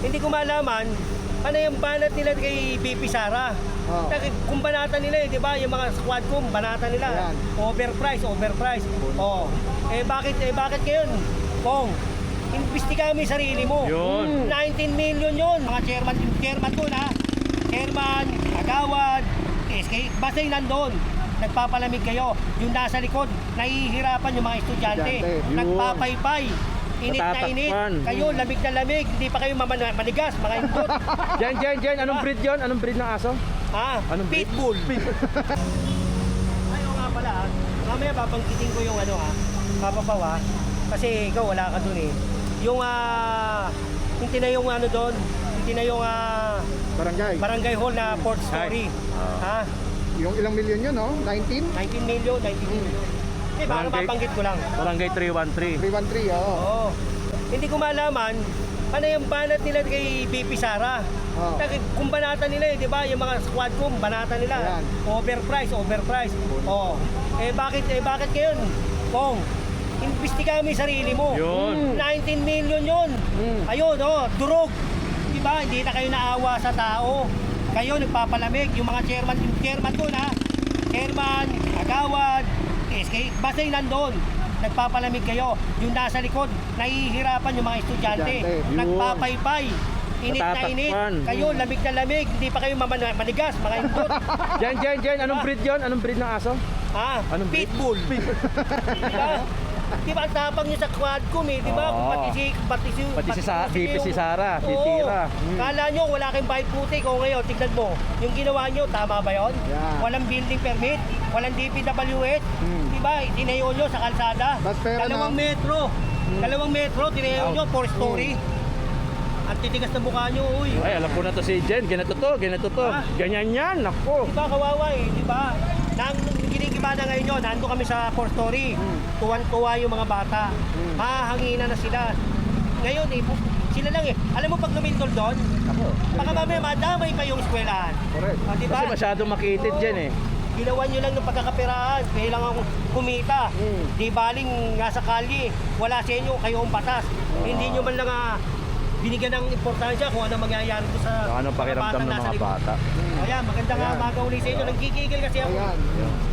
Hindi ko malaman, ano yung banat nila kay BP Sara. Oh. Kung banata nila di ba? Yung mga squad ko, banata nila. Ayan. Overprice. Oh. Bakit ngayon? Pong, imbestigahan mo yung sarili mo. Yun. 19 million yun. Mga chairman doon ha. Chairman, agawad, SK, basta yung nandun. Nagpapalamig kayo. Yung nasa likod, nahihirapan yung mga estudyante. Estudyante. Nagpapaypay. Init na init. Natatakpan. Kayo, lamig na lamig. Hindi pa kayo manigas, mga indot. Jen, anong breed yun? Anong breed ng aso? Ha? Anong breed? Pitbull. Ayaw nga pala ha. Mamaya babanggitin ko yung ano ha. Papapaw ha. Kasi ikaw wala ka dun eh. Yung tinayong ano doon. Yung tinayong barangay hall na port story. Ha? Yung ilang milyon yun, no? 19? 19 million. Hindi, baka mabanggit ko lang. Barangay 313. 313, oo. Oo. Hindi ko malaman, ano yung banat nila kay BP Sara. Oh. Kung banata nila di ba? Yung mga squad ko, banata nila. Ayan. Overprice. Oh. Bakit ngayon? Pong, imbestigahan mo yung sarili mo. Yun. 19 million yun. Ayun, durog. Di ba? Hindi na kayo naawa sa tao. Kayo nagpapalamig. Yung mga chairman doon ha. Chairman, agawad, SK, basta yung nandun. Nagpapalamig kayo. Yung nasa likod, nahihirapan yung mga estudyante. Estudyante. Nagpapaypay. Init na init. Natatakpan. Kayo, lamig na lamig. Hindi pa kayo manigas, mga indot. Jen, anong breed yun? Anong breed ng aso? Ha? Anong breed? Pitbull. Di ba ang tapang niya sa quadcom eh, di ba? Oo. Pati si BP si Sara, Oo. titira. Kala nyo wala kayong bayad putik o ngayon, tignan mo. Yung ginawa nyo, tama ba yun? Yeah. Walang building permit, walang DPWH. Di ba? Tinayo nyo sa kalsada. Mas pera Dalawang na. metro, tinayo nyo, 4 story. Ang titigas na mukha nyo, uy. Ay, alam ko na to si Jen. Ganito to. Ah. Ganyan yan. Nako. Di ba kawawa eh, di ba? Nang ginigiba na ngayon yun, nandun kami sa 4 story. Tuwan-tuwa yung mga bata. Hahangina na sila. Ngayon eh, sila lang eh. Alam mo pag lumindol doon, baka mamaya madamay pa yung eskwelahan. Correct. Di ba? Kasi masyadong makitid Jen eh. Ginawa nyo lang ng pagkakapiraan, kailangan kumita. Di baling nasa kalye, wala sa inyo, kayo ang batas. Hindi nyo man lang binigyan ng importansya kung ano mangyayari ko sa Anong pakiramdam ng nasa mga likod. bata. Ayan, magandang Ayan. umaga uli sa inyo. Nagkikigil kasi ako. Ayan.